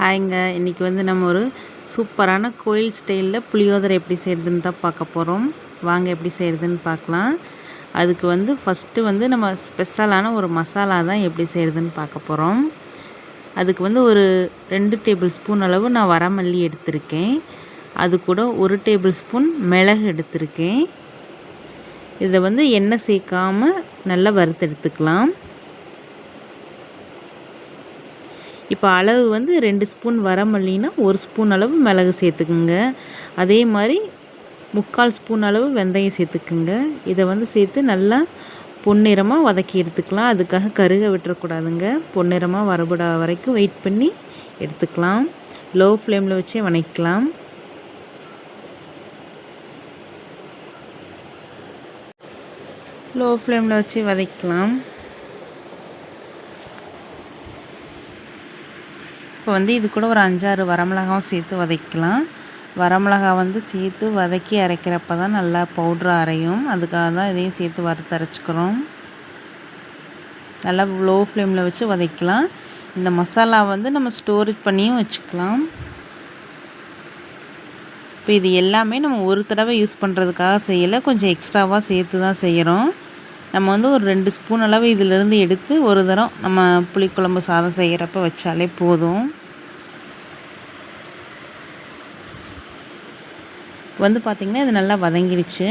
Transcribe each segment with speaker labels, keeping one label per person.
Speaker 1: ஹாய்ங்க. இன்றைக்கி வந்து நம்ம ஒரு சூப்பரான கோயில் ஸ்டைலில் புளியோதரை எப்படி செய்கிறதுன்னு தான் பார்க்க போகிறோம். வாங்க எப்படி செய்கிறதுன்னு பார்க்கலாம். அதுக்கு வந்து ஃபஸ்ட்டு வந்து நம்ம ஸ்பெஷலான ஒரு மசாலா தான் எப்படி செய்கிறதுன்னு பார்க்க போகிறோம். அதுக்கு வந்து ஒரு 2 டேபிள் ஸ்பூன் அளவு நான் வரமல்லி எடுத்திருக்கேன். அது கூட 1 டேபிள் ஸ்பூன் மிளகு எடுத்திருக்கேன். இதை வந்து எண்ணெய் சேர்க்காமல் நல்லா வறுத்தெடுத்துக்கலாம். இப்போ அளவு வந்து 2 ஸ்பூன் வரமல்லினா 1 ஸ்பூன் அளவு மிளகு சேர்த்துக்குங்க. அதே மாதிரி 3/4 ஸ்பூன் அளவு வெந்தயம் சேர்த்துக்குங்க. இதை வந்து சேர்த்து நல்லா பொன்னிறமாக வதக்கி எடுத்துக்கலாம். அதுக்காக கருக விட்டுறக்கூடாதுங்க. பொன்னிறமாக வரவிட வரைக்கும் வெயிட் பண்ணி எடுத்துக்கலாம். லோ ஃப்ளேமில் வச்சே வதக்கலாம். லோ ஃப்ளேமில் வச்சு வதக்கலாம். இப்போ வந்து இது கூட ஒரு 5-6 வரமிளகாவும் சேர்த்து வதக்கலாம். வரமிளகா வந்து சேர்த்து வதக்கி அரைக்கிறப்ப தான் நல்லா பவுட்ரு அரையும். அதுக்காக தான் இதையும் சேர்த்து வறுத்து அரைச்சிக்கிறோம். நல்லா லோ ஃப்ளேமில் வச்சு வதக்கலாம். இந்த மசாலா வந்து நம்ம ஸ்டோரேஜ் பண்ணியும் வச்சுக்கலாம். இப்போ இது எல்லாமே நம்ம ஒரு தடவை யூஸ் பண்ணுறதுக்காக செய்யலை, கொஞ்சம் எக்ஸ்ட்ராவாக சேர்த்து தான் செய்கிறோம். நம்ம வந்து ஒரு 2 ஸ்பூன் அளவு இதிலிருந்து எடுத்து ஒரு தரம் நம்ம புளிக்குழம்பு சாதம் செய்கிறப்ப வச்சாலே போதும். வந்து பார்த்திங்கன்னா இது நல்லா வதங்கிடுச்சு.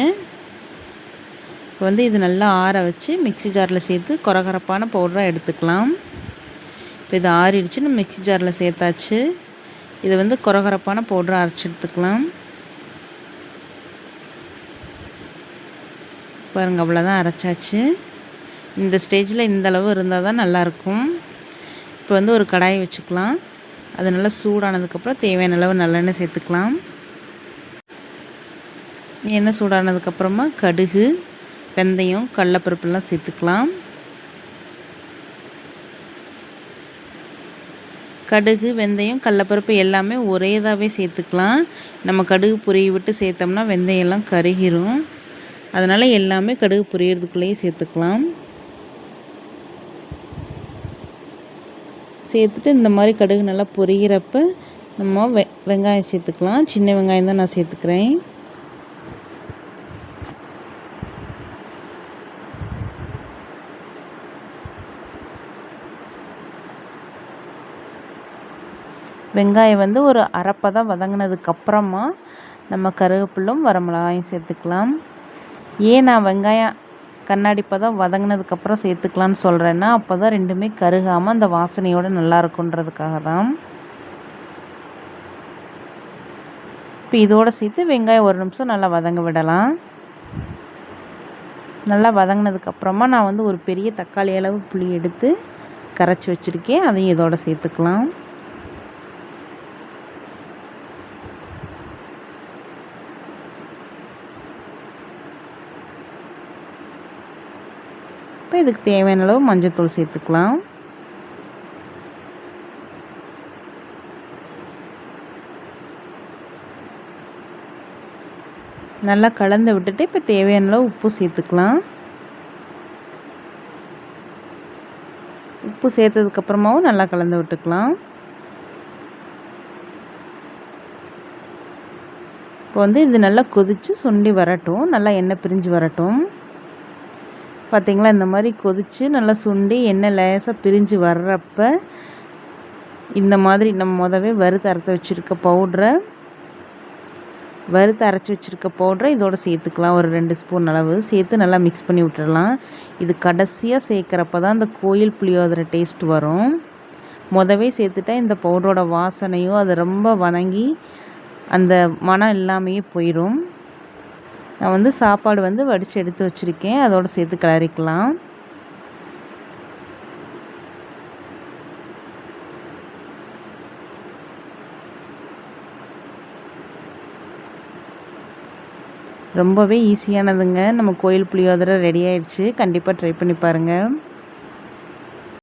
Speaker 1: இப்போ வந்து இது நல்லா ஆற வச்சு மிக்ஸி ஜாரில் சேர்த்து கொரகரப்பான பவுடராக எடுத்துக்கலாம். இப்போ இது ஆறிடுச்சு, நம்ம மிக்ஸி ஜாரில் சேர்த்தாச்சு. இதை வந்து கொரகரப்பான பவுடராக அரைச்சி எடுத்துக்கலாம். பாருங்கள், அவ்வளோதான் அரைச்சாச்சு. இந்த ஸ்டேஜில் இந்த அளவு இருந்தால் தான் நல்லாயிருக்கும். இப்போ வந்து ஒரு கடாயை வச்சுக்கலாம். அது நல்லா சூடானதுக்கப்புறம் தேவையான அளவு நல்லெண்ணெய் சேர்த்துக்கலாம். எண்ணெய் சூடானதுக்கப்புறமா கடுகு, வெந்தயம், கடலைப்பருப்புலாம் சேர்த்துக்கலாம். கடுகு, வெந்தயம், கடலைப்பருப்பு எல்லாமே ஒரே இதாகவே சேர்த்துக்கலாம். நம்ம கடுகு பொரிய விட்டு சேர்த்தோம்னா வெந்தயம்லாம் கருகிரும். அதனால் எல்லாமே கடுகு பொரியறதுக்குள்ளேயே சேர்த்துக்கலாம். சேர்த்துட்டு இந்த மாதிரி கடுகு நல்லா பொரிகிறப்ப நம்ம வெங்காயம் சேர்த்துக்கலாம். சின்ன வெங்காயம் தான் நான் சேர்த்துக்கிறேன். வெங்காயம் வந்து ஒரு அரைப்பதம் வதங்கினதுக்கப்புறமா நம்ம கருவேப்பிலும் வரமிளகாயும் சேர்த்துக்கலாம். ஏன் நான் வெங்காயம் கண்ணாடி பதம் வதங்கினதுக்கப்புறம் சேர்த்துக்கலான்னு சொல்கிறேன்னா, அப்போ தான் ரெண்டுமே கருகாமல் அந்த வாசனையோடு நல்லா இருக்குன்றதுக்காக தான். இப்போ இதோடு சேர்த்து வெங்காயம் ஒரு நிமிஷம் நல்லா வதங்க விடலாம். நல்லா வதங்கினதுக்கப்புறமா நான் வந்து ஒரு பெரிய தக்காளி அளவு புளி எடுத்து கரைச்சி வச்சுருக்கேன். அதையும் இதோட சேர்த்துக்கலாம். இப்போ இதுக்கு தேவையான அளவு மஞ்சள்தூள் சேர்த்துக்கலாம். நல்லா கலந்து விட்டுட்டு இப்போ தேவையான அளவு உப்பு சேர்த்துக்கலாம். உப்பு சேர்த்ததுக்கப்புறமாவும் நல்லா கலந்து விட்டுக்கலாம். இப்போ வந்து இது நல்லா கொதித்து சுண்டி வரட்டும், நல்லா எண்ணெய் பிரிஞ்சு வரட்டும். பார்த்திங்களா, இந்த மாதிரி கொதித்து நல்லா சுண்டி எண்ணெய் லேசாக பிரிஞ்சு வர்றப்ப இந்த மாதிரி நம்ம முதவே வறுத்து அரைச்சி வச்சுருக்க பவுட்ரை இதோடு சேர்த்துக்கலாம். ஒரு 2 ஸ்பூன் அளவு சேர்த்து நல்லா மிக்ஸ் பண்ணி விட்டுடலாம். இது கடைசியாக சேர்க்குறப்ப தான் இந்த கோயில் புளியோதரை டேஸ்ட் வரும். முதவே சேர்த்துட்டா இந்த பவுடரோட வாசனையும் அது ரொம்ப வணங்கி அந்த மனம் இல்லாமையே போயிடும். நான் வந்து சாப்பாடு வந்து வடித்து எடுத்து வச்சுருக்கேன், அதோடு சேர்த்து கிளறிக்கலாம். ரொம்பவே ஈஸியானதுங்க. நம்ம கோயில் புளியோதரை ரெடி ஆயிடுச்சு. கண்டிப்பாக ட்ரை பண்ணி பாருங்கள்.